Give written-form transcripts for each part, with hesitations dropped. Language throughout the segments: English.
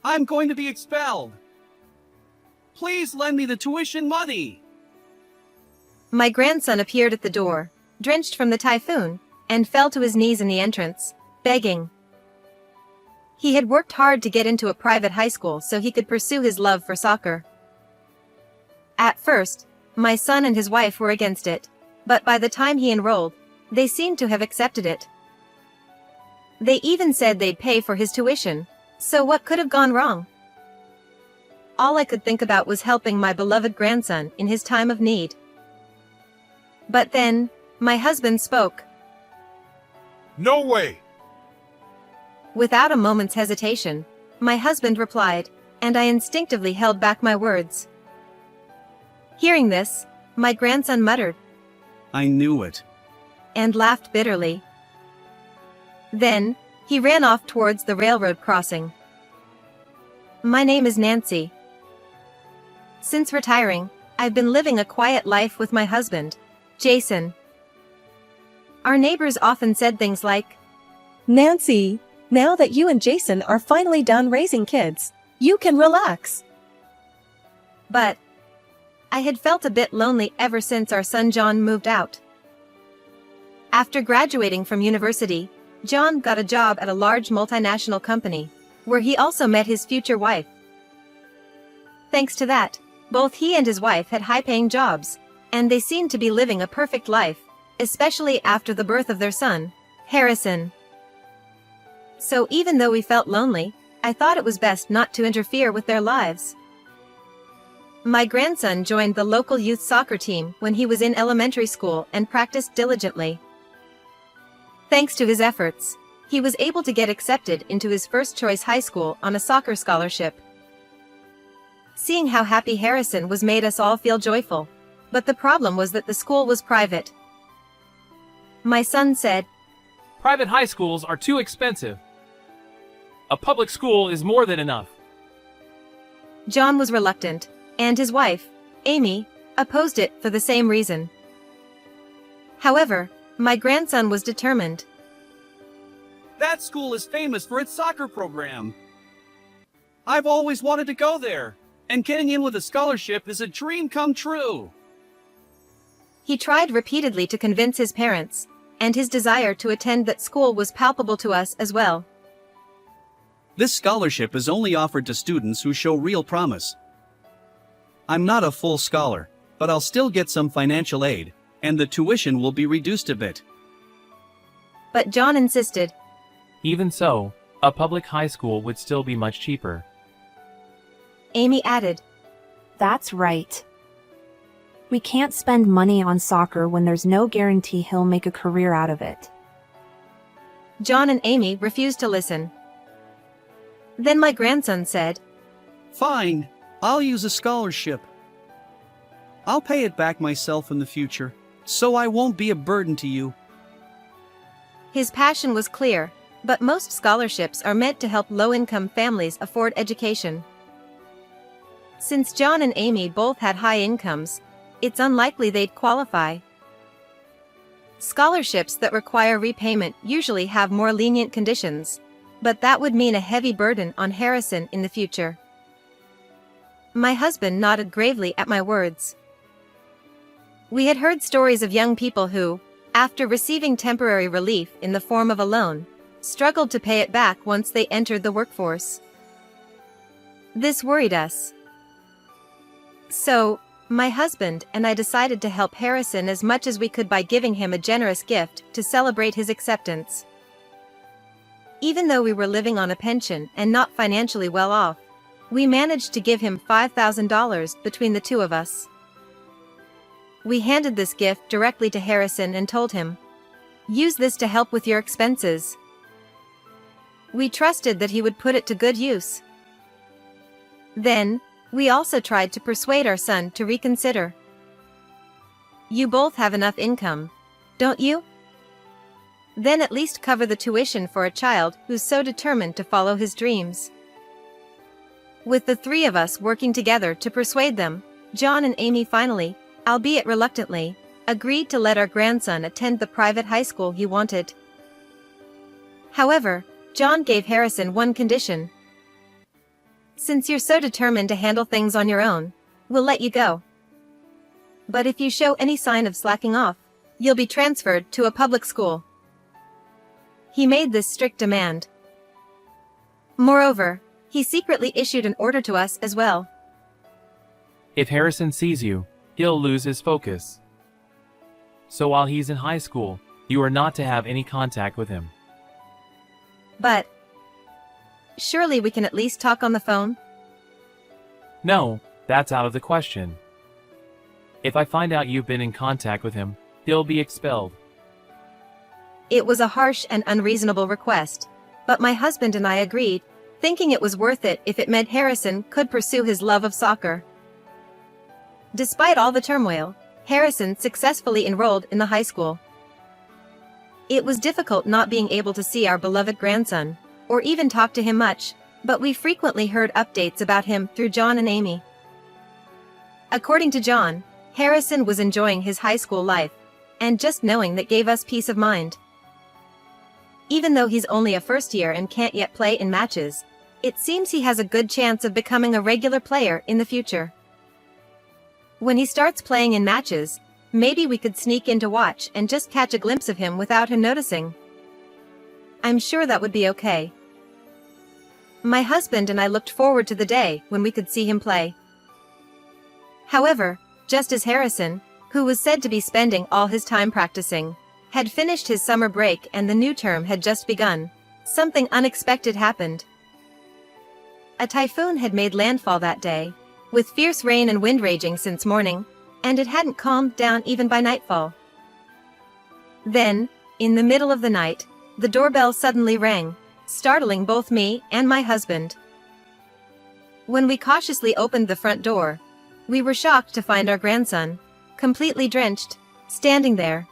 I'm going to be expelled. Please lend me the tuition money. My grandson appeared at the door, drenched from the typhoon, and fell to his knees in the entrance, begging. He had worked hard to get into a private high school so he could pursue his love for soccer. At first, my son and his wife were against it, but by the time he enrolled, they seemed to have accepted it. They even said they'd pay for his tuition, so what could have gone wrong? All I could think about was helping my beloved grandson in his time of need. But then, my husband spoke. No way! Without a moment's hesitation, my husband replied, and I instinctively held back my words. Hearing this, my grandson muttered, I knew it. And laughed bitterly. Then, he ran off towards the railroad crossing. My name is Nancy. Since retiring, I've been living a quiet life with my husband, Jason. Our neighbors often said things like, Nancy, now that you and Jason are finally done raising kids, you can relax. But I had felt a bit lonely ever since our son John moved out. After graduating from university, John got a job at a large multinational company, where he also met his future wife. Thanks to that, both he and his wife had high-paying jobs, and they seemed to be living a perfect life, especially after the birth of their son, Harrison. So even though we felt lonely, I thought it was best not to interfere with their lives. My grandson joined the local youth soccer team when he was in elementary school and practiced diligently. Thanks to his efforts, he was able to get accepted into his first-choice high school on a soccer scholarship. Seeing how happy Harrison was made us all feel joyful, but the problem was that the school was private. My son said, Private high schools are too expensive. A public school is more than enough. John was reluctant, and his wife, Amy, opposed it for the same reason. However, my grandson was determined. That school is famous for its soccer program. I've always wanted to go there, and getting in with a scholarship is a dream come true. He tried repeatedly to convince his parents, and his desire to attend that school was palpable to us as well. This scholarship is only offered to students who show real promise. I'm not a full scholar, but I'll still get some financial aid, and the tuition will be reduced a bit. But John insisted. Even so, a public high school would still be much cheaper. Amy added. That's right. We can't spend money on soccer when there's no guarantee he'll make a career out of it. John and Amy refused to listen. Then my grandson said, Fine, I'll use a scholarship. I'll pay it back myself in the future, so I won't be a burden to you. His passion was clear, but most scholarships are meant to help low-income families afford education. Since John and Amy both had high incomes, it's unlikely they'd qualify. Scholarships that require repayment usually have more lenient conditions, but that would mean a heavy burden on Harrison in the future. My husband nodded gravely at my words. We had heard stories of young people who, after receiving temporary relief in the form of a loan, struggled to pay it back once they entered the workforce. This worried us. So, my husband and I decided to help Harrison as much as we could by giving him a generous gift to celebrate his acceptance. Even though we were living on a pension and not financially well off, we managed to give him $5,000 between the two of us. We handed this gift directly to Harrison and told him, "Use this to help with your expenses." We trusted that he would put it to good use. Then, we also tried to persuade our son to reconsider. You both have enough income, don't you? Then at least cover the tuition for a child who's so determined to follow his dreams. With the three of us working together to persuade them, John and Amy finally, albeit reluctantly, agreed to let our grandson attend the private high school he wanted. However, John gave Harrison one condition. Since you're so determined to handle things on your own, we'll let you go. But if you show any sign of slacking off, you'll be transferred to a public school. He made this strict demand. Moreover, he secretly issued an order to us as well. If Harrison sees you, he'll lose his focus. So while he's in high school, you are not to have any contact with him. But surely we can at least talk on the phone? No, that's out of the question. If I find out you've been in contact with him, he'll be expelled. It was a harsh and unreasonable request, but my husband and I agreed, thinking it was worth it if it meant Harrison could pursue his love of soccer. Despite all the turmoil, Harrison successfully enrolled in the high school. It was difficult not being able to see our beloved grandson, or even talk to him much, but we frequently heard updates about him through John and Amy. According to John, Harrison was enjoying his high school life, and just knowing that gave us peace of mind. Even though he's only a first year and can't yet play in matches, it seems he has a good chance of becoming a regular player in the future. When he starts playing in matches, maybe we could sneak in to watch and just catch a glimpse of him without him noticing. I'm sure that would be okay. My husband and I looked forward to the day when we could see him play. However, just as Harrison, who was said to be spending all his time practicing, had finished his summer break and the new term had just begun, something unexpected happened. A typhoon had made landfall that day, with fierce rain and wind raging since morning, and it hadn't calmed down even by nightfall. Then, in the middle of the night, the doorbell suddenly rang, startling both me and my husband. When we cautiously opened the front door, we were shocked to find our grandson, completely drenched, standing there.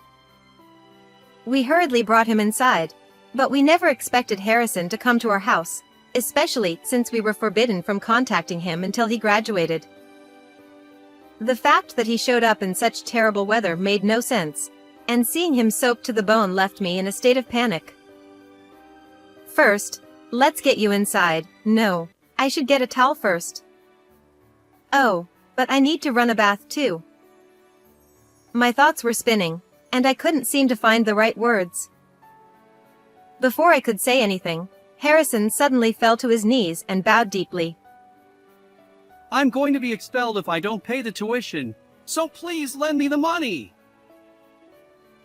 We hurriedly brought him inside, but we never expected Harrison to come to our house, especially since we were forbidden from contacting him until he graduated. The fact that he showed up in such terrible weather made no sense, and seeing him soaked to the bone left me in a state of panic. First, let's get you inside. No, I should get a towel first. Oh, but I need to run a bath too. My thoughts were spinning, and I couldn't seem to find the right words. Before I could say anything, Harrison suddenly fell to his knees and bowed deeply. I'm going to be expelled if I don't pay the tuition, so please lend me the money.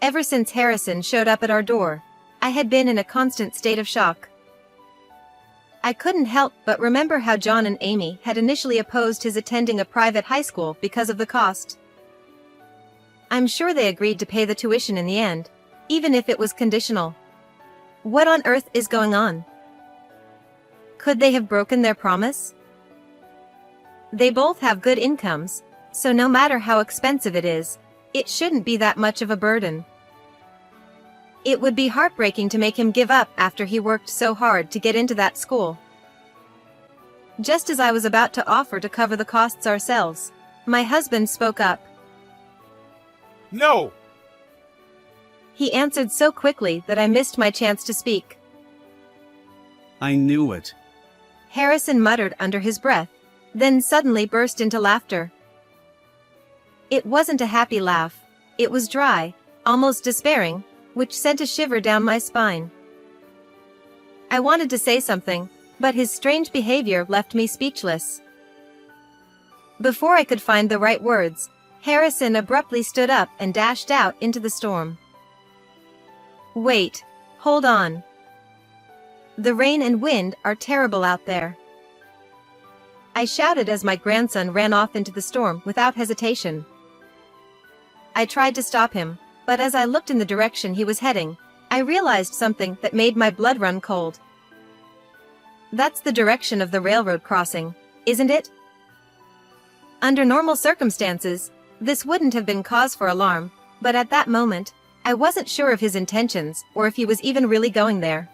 Ever since Harrison showed up at our door, I had been in a constant state of shock. I couldn't help but remember how John and Amy had initially opposed his attending a private high school because of the cost. I'm sure they agreed to pay the tuition in the end, even if it was conditional. What on earth is going on? Could they have broken their promise? They both have good incomes, so no matter how expensive it is, it shouldn't be that much of a burden. It would be heartbreaking to make him give up after he worked so hard to get into that school. Just as I was about to offer to cover the costs ourselves, my husband spoke up. No! He answered so quickly that I missed my chance to speak. I knew it. Harrison muttered under his breath, then suddenly burst into laughter. It wasn't a happy laugh, it was dry, almost despairing, which sent a shiver down my spine. I wanted to say something, but his strange behavior left me speechless. Before I could find the right words, Harrison abruptly stood up and dashed out into the storm. Wait, hold on. The rain and wind are terrible out there. I shouted as my grandson ran off into the storm without hesitation. I tried to stop him, but as I looked in the direction he was heading, I realized something that made my blood run cold. That's the direction of the railroad crossing, isn't it? Under normal circumstances, this wouldn't have been cause for alarm, but at that moment, I wasn't sure of his intentions or if he was even really going there.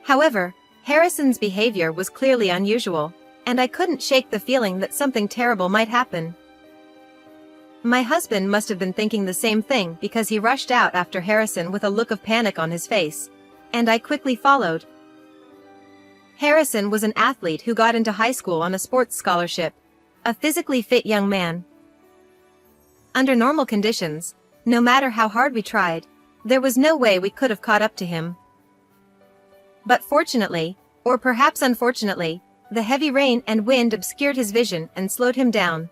However, Harrison's behavior was clearly unusual, and I couldn't shake the feeling that something terrible might happen. My husband must have been thinking the same thing because he rushed out after Harrison with a look of panic on his face, and I quickly followed. Harrison was an athlete who got into high school on a sports scholarship, a physically fit young man. Under normal conditions, no matter how hard we tried, there was no way we could have caught up to him. But fortunately, or perhaps unfortunately, the heavy rain and wind obscured his vision and slowed him down.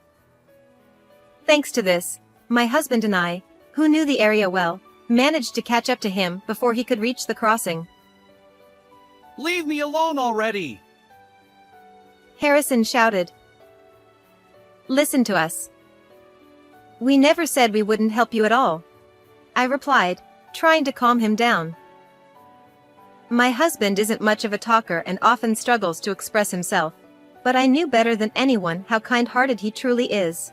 Thanks to this, my husband and I, who knew the area well, managed to catch up to him before he could reach the crossing. Leave me alone already! Harrison shouted. Listen to us. We never said we wouldn't help you at all, I replied, trying to calm him down. My husband isn't much of a talker and often struggles to express himself, but I knew better than anyone how kind-hearted he truly is.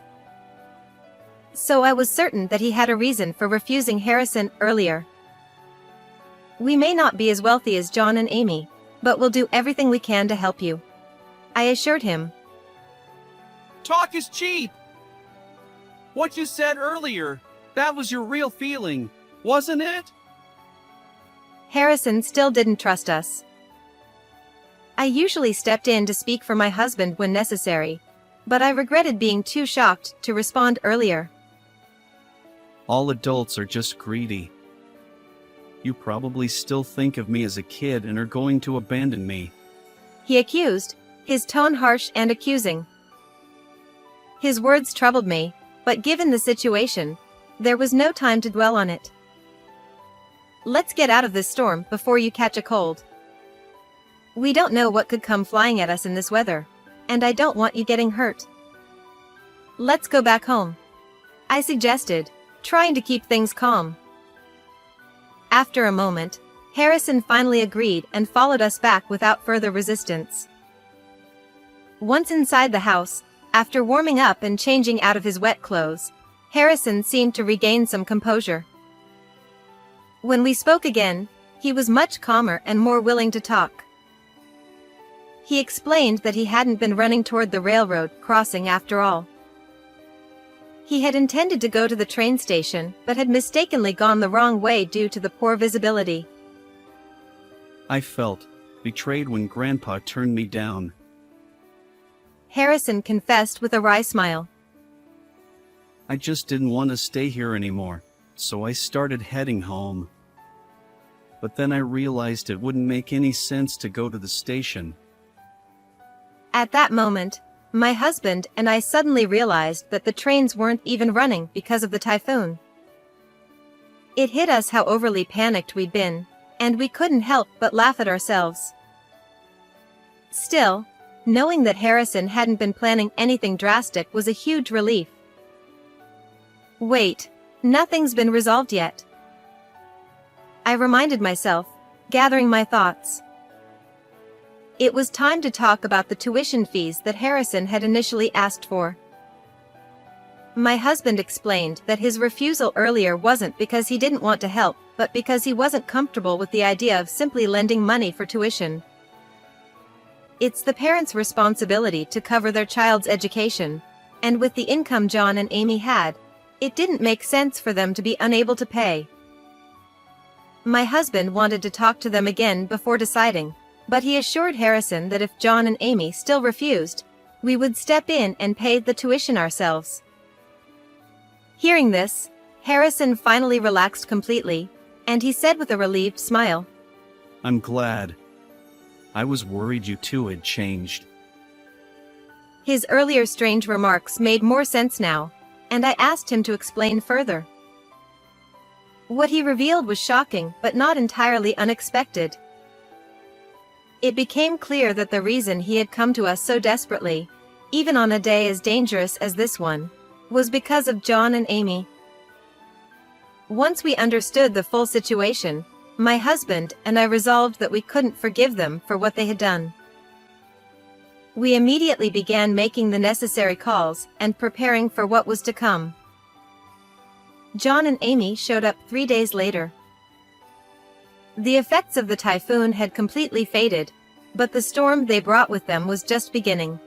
So I was certain that he had a reason for refusing Harrison earlier. We may not be as wealthy as John and Amy, but we'll do everything we can to help you, I assured him. Talk is cheap! What you said earlier, that was your real feeling, wasn't it? Harrison still didn't trust us. I usually stepped in to speak for my husband when necessary, but I regretted being too shocked to respond earlier. All adults are just greedy. You probably still think of me as a kid and are going to abandon me, He accused, his tone harsh and accusing. His words troubled me, but given the situation, there was no time to dwell on it. Let's get out of this storm before you catch a cold. We don't know what could come flying at us in this weather, and I don't want you getting hurt. Let's go back home, I suggested, trying to keep things calm. After a moment, Harrison finally agreed and followed us back without further resistance. Once inside the house, after warming up and changing out of his wet clothes, Harrison seemed to regain some composure. When we spoke again, he was much calmer and more willing to talk. He explained that he hadn't been running toward the railroad crossing after all. He had intended to go to the train station but had mistakenly gone the wrong way due to the poor visibility. I felt betrayed when Grandpa turned me down. Harrison confessed with a wry smile. I just didn't want to stay here anymore, so I started heading home. But then I realized it wouldn't make any sense to go to the station. At that moment, my husband and I suddenly realized that the trains weren't even running because of the typhoon. It hit us how overly panicked we'd been, and we couldn't help but laugh at ourselves. Still, knowing that Harrison hadn't been planning anything drastic was a huge relief. Wait, nothing's been resolved yet, I reminded myself, gathering my thoughts. It was time to talk about the tuition fees that Harrison had initially asked for. My husband explained that his refusal earlier wasn't because he didn't want to help, but because he wasn't comfortable with the idea of simply lending money for tuition. It's the parents' responsibility to cover their child's education, and with the income John and Amy had, it didn't make sense for them to be unable to pay. My husband wanted to talk to them again before deciding, but he assured Harrison that if John and Amy still refused, we would step in and pay the tuition ourselves. Hearing this, Harrison finally relaxed completely, and he said with a relieved smile, I'm glad. I was worried you two had changed. His earlier strange remarks made more sense now, and I asked him to explain further. What he revealed was shocking but not entirely unexpected. It became clear that the reason he had come to us so desperately, even on a day as dangerous as this one, was because of John and Amy. Once we understood the full situation, my husband and I resolved that we couldn't forgive them for what they had done. We immediately began making the necessary calls and preparing for what was to come. John and Amy showed up 3 days later. The effects of the typhoon had completely faded, but the storm they brought with them was just beginning.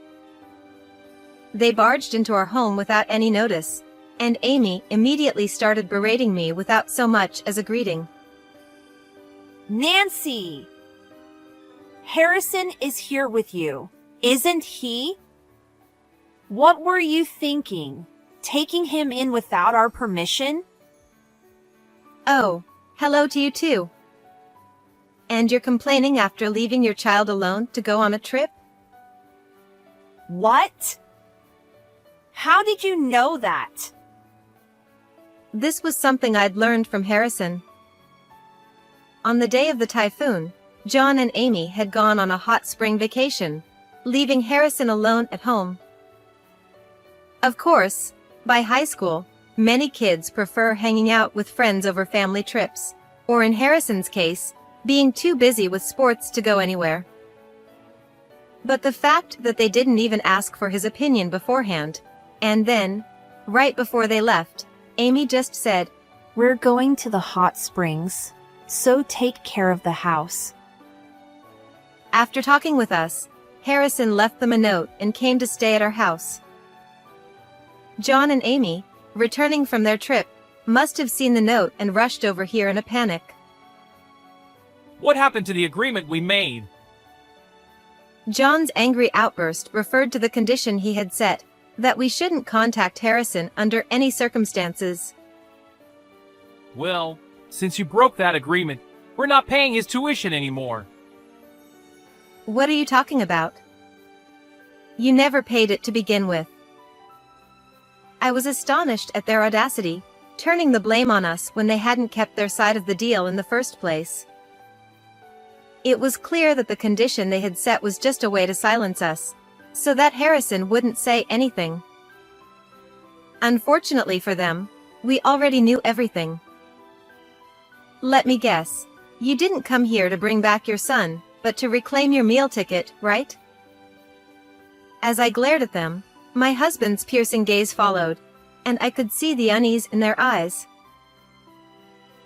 They barged into our home without any notice, and Amy immediately started berating me without so much as a greeting. Nancy! Harrison is here with you, isn't he? What were you thinking? Taking him in without our permission? Oh, hello to you too. And you're complaining after leaving your child alone to go on a trip? What? How did you know that? This was something I'd learned from Harrison. On the day of the typhoon, John and Amy had gone on a hot spring vacation, leaving Harrison alone at home. Of course, by high school, many kids prefer hanging out with friends over family trips, or in Harrison's case, being too busy with sports to go anywhere. But the fact that they didn't even ask for his opinion beforehand, and then, right before they left, Amy just said, "We're going to the hot springs, so take care of the house." After talking with us, Harrison left them a note and came to stay at our house. John and Amy, returning from their trip, must have seen the note and rushed over here in a panic. What happened to the agreement we made? John's angry outburst referred to the condition he had set, that we shouldn't contact Harrison under any circumstances. Well, since you broke that agreement, we're not paying his tuition anymore. What are you talking about? You never paid it to begin with. I was astonished at their audacity, turning the blame on us when they hadn't kept their side of the deal in the first place. It was clear that the condition they had set was just a way to silence us, so that Harrison wouldn't say anything. Unfortunately for them, we already knew everything. Let me guess, you didn't come here to bring back your son, but to reclaim your meal ticket, right? As I glared at them, my husband's piercing gaze followed, and I could see the unease in their eyes.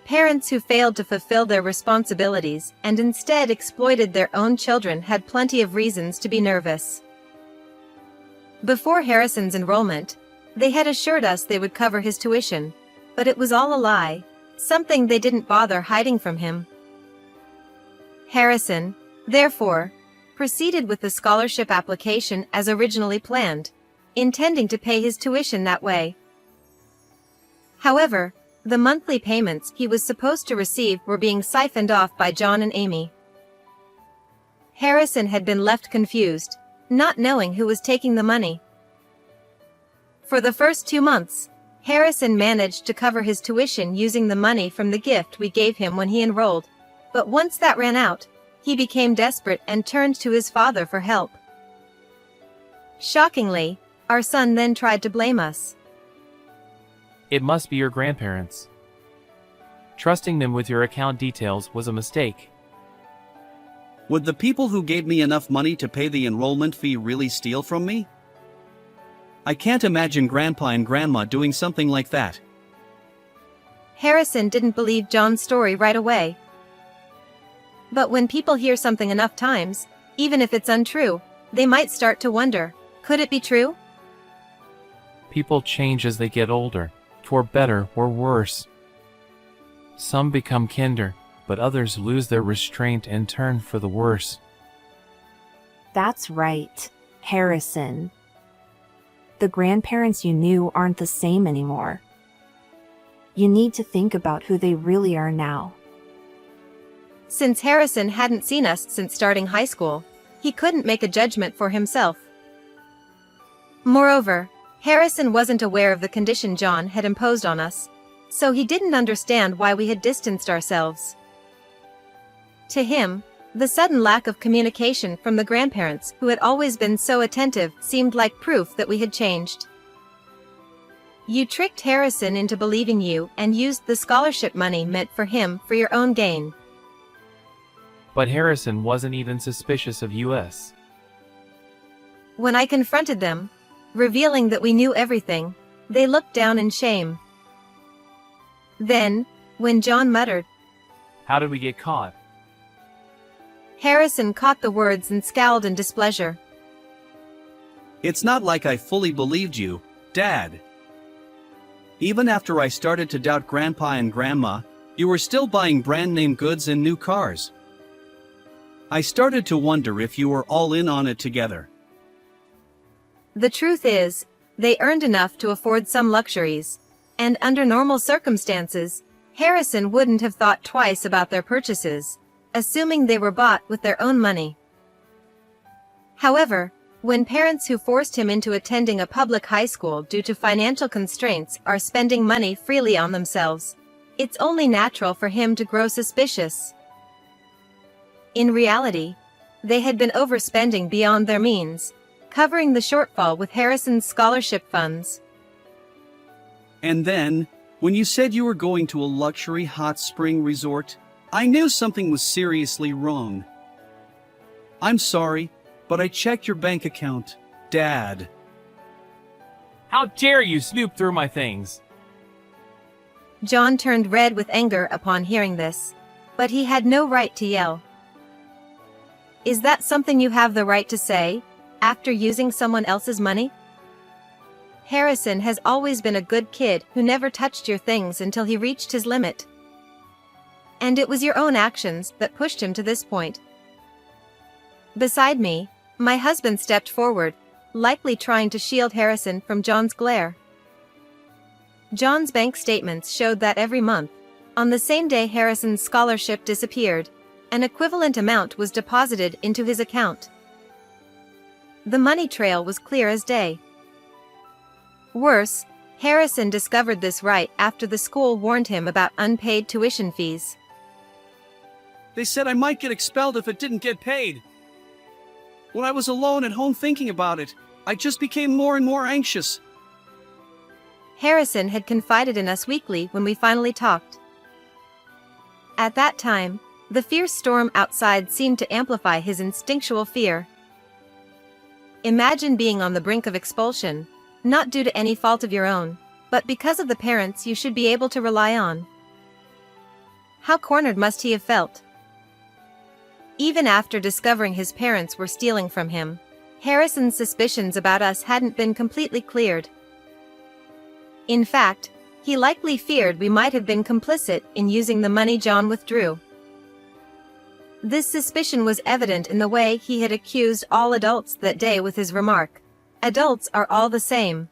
Parents who failed to fulfill their responsibilities and instead exploited their own children had plenty of reasons to be nervous. Before Harrison's enrollment, they had assured us they would cover his tuition, but it was all a lie, something they didn't bother hiding from him. Harrison, therefore, proceeded with the scholarship application as originally planned, intending to pay his tuition that way. However, the monthly payments he was supposed to receive were being siphoned off by John and Amy. Harrison had been left confused, not knowing who was taking the money. For the first 2 months, Harrison managed to cover his tuition using the money from the gift we gave him when he enrolled, but once that ran out, he became desperate and turned to his father for help. Shockingly, our son then tried to blame us. It must be your grandparents. Trusting them with your account details was a mistake. Would the people who gave me enough money to pay the enrollment fee really steal from me? I can't imagine Grandpa and Grandma doing something like that. Harrison didn't believe John's story right away. But when people hear something enough times, even if it's untrue, they might start to wonder, could it be true? People change as they get older, for better or worse. Some become kinder, but others lose their restraint and turn for the worse. That's right, Harrison. The grandparents you knew aren't the same anymore. You need to think about who they really are now. Since Harrison hadn't seen us since starting high school, he couldn't make a judgment for himself. Moreover, Harrison wasn't aware of the condition John had imposed on us, so he didn't understand why we had distanced ourselves. To him, the sudden lack of communication from the grandparents who had always been so attentive seemed like proof that we had changed. You tricked Harrison into believing you and used the scholarship money meant for him for your own gain. But Harrison wasn't even suspicious of us. When I confronted them, revealing that we knew everything, they looked down in shame. Then, when John muttered, How did we get caught? Harrison caught the words and scowled in displeasure. It's not like I fully believed you, Dad. Even after I started to doubt Grandpa and Grandma, you were still buying brand-name goods and new cars. I started to wonder if you were all in on it together. The truth is, they earned enough to afford some luxuries, and under normal circumstances, Harrison wouldn't have thought twice about their purchases, assuming they were bought with their own money. However, when parents who forced him into attending a public high school due to financial constraints are spending money freely on themselves, it's only natural for him to grow suspicious. In reality, they had been overspending beyond their means, covering the shortfall with Harrison's scholarship funds. And then, when you said you were going to a luxury hot spring resort, I knew something was seriously wrong. I'm sorry, but I checked your bank account, Dad. How dare you snoop through my things? John turned red with anger upon hearing this, but he had no right to yell. Is that something you have the right to say, after using someone else's money? Harrison has always been a good kid who never touched your things until he reached his limit. And it was your own actions that pushed him to this point. Beside me, my husband stepped forward, likely trying to shield Harrison from John's glare. John's bank statements showed that every month, on the same day Harrison's scholarship disappeared, an equivalent amount was deposited into his account. The money trail was clear as day. Worse, Harrison discovered this right after the school warned him about unpaid tuition fees. They said I might get expelled if it didn't get paid. When I was alone at home thinking about it, I just became more and more anxious. Harrison had confided in us weekly when we finally talked. At that time, the fierce storm outside seemed to amplify his instinctual fear. Imagine being on the brink of expulsion, not due to any fault of your own, but because of the parents you should be able to rely on. How cornered must he have felt? Even after discovering his parents were stealing from him, Harrison's suspicions about us hadn't been completely cleared. In fact, he likely feared we might have been complicit in using the money John withdrew. This suspicion was evident in the way he had accused all adults that day with his remark, "Adults are all the same."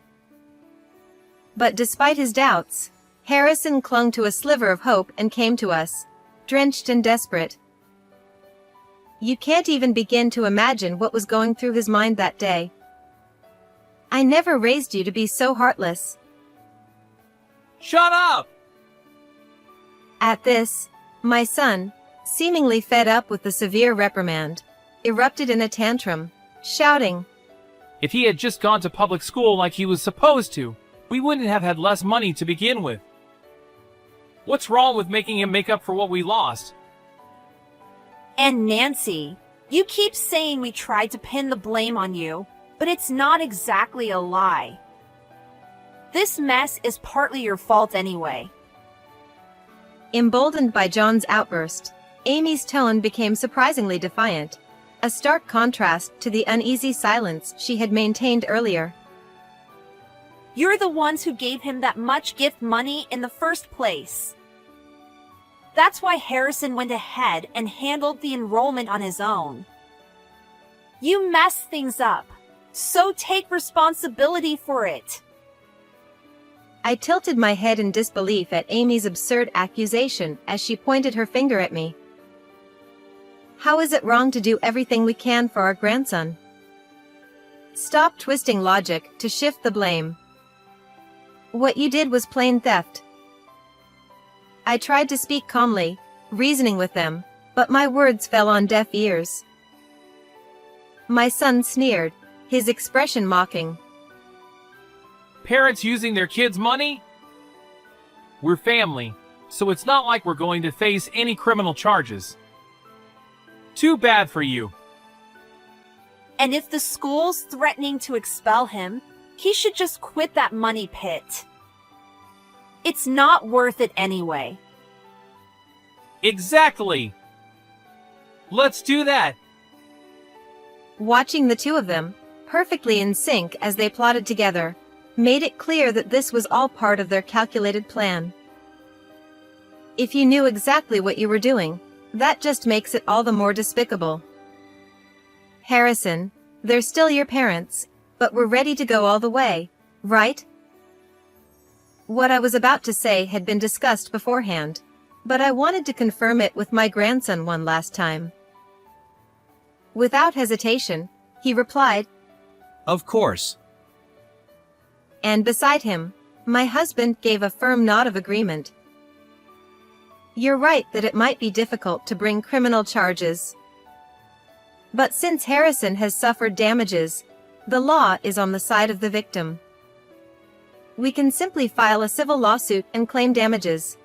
But despite his doubts, Harrison clung to a sliver of hope and came to us, drenched and desperate. You can't even begin to imagine what was going through his mind that day. "I never raised you to be so heartless." Shut up! At this, my son, seemingly fed up with the severe reprimand, erupted in a tantrum, shouting, If he had just gone to public school like he was supposed to, we wouldn't have had less money to begin with. What's wrong with making him make up for what we lost? And Nancy, you keep saying we tried to pin the blame on you, but it's not exactly a lie. This mess is partly your fault anyway. Emboldened by John's outburst, Amy's tone became surprisingly defiant, a stark contrast to the uneasy silence she had maintained earlier. You're the ones who gave him that much gift money in the first place. That's why Harrison went ahead and handled the enrollment on his own. You messed things up, so take responsibility for it. I tilted my head in disbelief at Amy's absurd accusation as she pointed her finger at me. How is it wrong to do everything we can for our grandson? Stop twisting logic to shift the blame. What you did was plain theft. I tried to speak calmly, reasoning with them, but my words fell on deaf ears. My son sneered, his expression mocking. Parents using their kids' money? We're family, so it's not like we're going to face any criminal charges. Too bad for you. And if the school's threatening to expel him, he should just quit that money pit. It's not worth it anyway. Exactly. Let's do that. Watching the two of them, perfectly in sync as they plotted together, made it clear that this was all part of their calculated plan. If you knew exactly what you were doing, that just makes it all the more despicable. Harrison, they're still your parents, but we're ready to go all the way, right? What I was about to say had been discussed beforehand, but I wanted to confirm it with my grandson one last time. Without hesitation, he replied, Of course. and beside him, my husband gave a firm nod of agreement. You're right that it might be difficult to bring criminal charges. But since Harrison has suffered damages, the law is on the side of the victim. We can simply file a civil lawsuit and claim damages.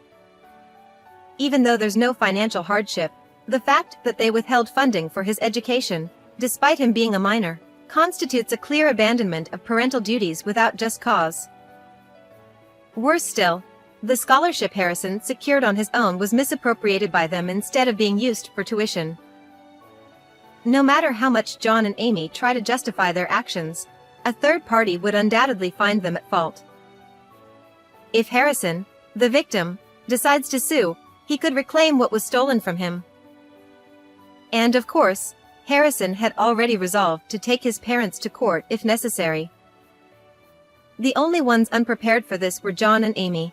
Even though there's no financial hardship, the fact that they withheld funding for his education, despite him being a minor, constitutes a clear abandonment of parental duties without just cause. Worse still, the scholarship Harrison secured on his own was misappropriated by them instead of being used for tuition. No matter how much John and Amy try to justify their actions, a third party would undoubtedly find them at fault. If Harrison, the victim, decides to sue, he could reclaim what was stolen from him. And of course, Harrison had already resolved to take his parents to court if necessary. The only ones unprepared for this were John and Amy.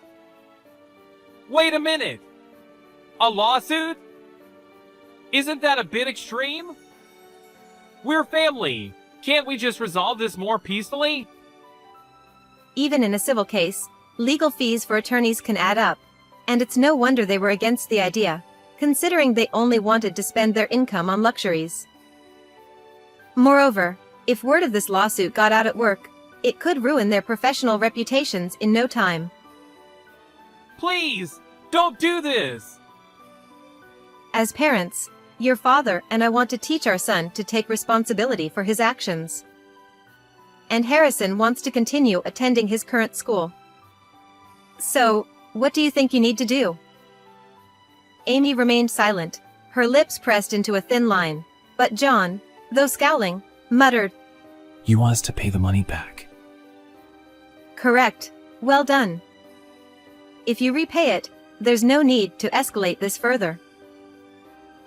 Wait a minute! A lawsuit? Isn't that a bit extreme? We're family. Can't we just resolve this more peacefully? Even in a civil case, legal fees for attorneys can add up, and it's no wonder they were against the idea, considering they only wanted to spend their income on luxuries. Moreover, if word of this lawsuit got out at work, it could ruin their professional reputations in no time. Please, don't do this! As parents, your father and I want to teach our son to take responsibility for his actions. And Harrison wants to continue attending his current school. So, what do you think you need to do? Amy remained silent, her lips pressed into a thin line, but John, though scowling, muttered, You want us to pay the money back. Correct. Well done. If you repay it, there's no need to escalate this further.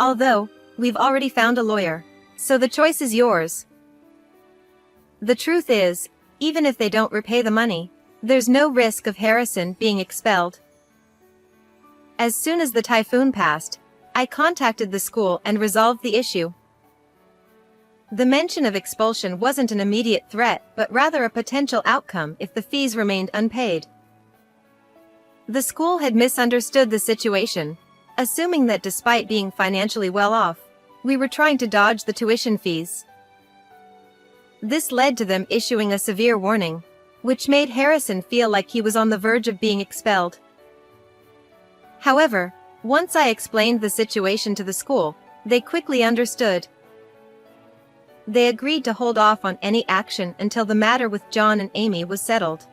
Although, we've already found a lawyer, so the choice is yours. The truth is, even if they don't repay the money, there's no risk of Harrison being expelled. As soon as the typhoon passed, I contacted the school and resolved the issue. The mention of expulsion wasn't an immediate threat, but rather a potential outcome if the fees remained unpaid. The school had misunderstood the situation, assuming that despite being financially well off, we were trying to dodge the tuition fees. This led to them issuing a severe warning, which made Harrison feel like he was on the verge of being expelled. However, once I explained the situation to the school, they quickly understood. They agreed to hold off on any action until the matter with John and Amy was settled.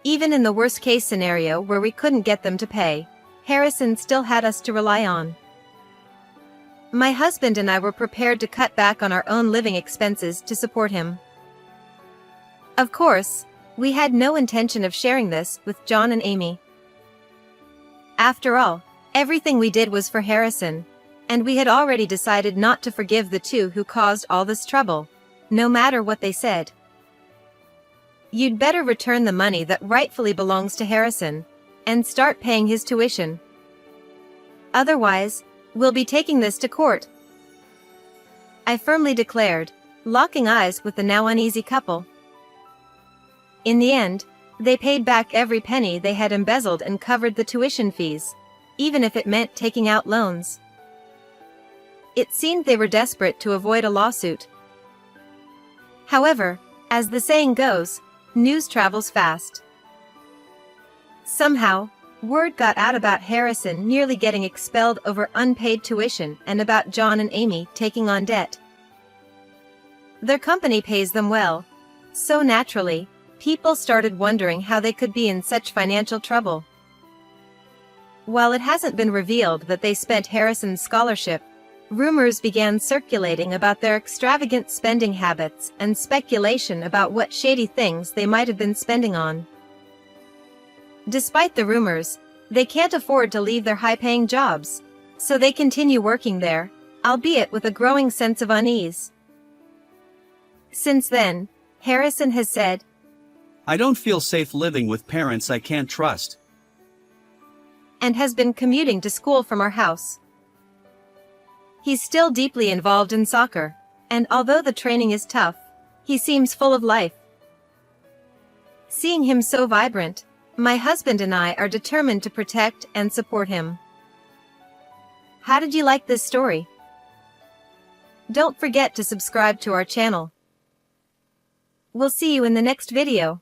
Even in the worst-case scenario where we couldn't get them to pay, Harrison still had us to rely on. My husband and I were prepared to cut back on our own living expenses to support him. Of course, we had no intention of sharing this with John and Amy. After all, everything we did was for Harrison, and we had already decided not to forgive the two who caused all this trouble, no matter what they said. You'd better return the money that rightfully belongs to Harrison, and start paying his tuition. Otherwise, we'll be taking this to court, I firmly declared, locking eyes with the now uneasy couple. In the end, they paid back every penny they had embezzled and covered the tuition fees, even if it meant taking out loans. It seemed they were desperate to avoid a lawsuit. However, as the saying goes, news travels fast. Somehow, word got out about Harrison nearly getting expelled over unpaid tuition and about John and Amy taking on debt. Their company pays them well, so naturally, people started wondering how they could be in such financial trouble. While it hasn't been revealed that they spent Harrison's scholarship, rumors began circulating about their extravagant spending habits and speculation about what shady things they might have been spending on. Despite the rumors, they can't afford to leave their high-paying jobs, so they continue working there, albeit with a growing sense of unease. Since then, Harrison has said, I don't feel safe living with parents I can't trust. and has been commuting to school from our house. He's still deeply involved in soccer, and although the training is tough, he seems full of life. Seeing him so vibrant, my husband and I are determined to protect and support him. How did you like this story? Don't forget to subscribe to our channel. We'll see you in the next video.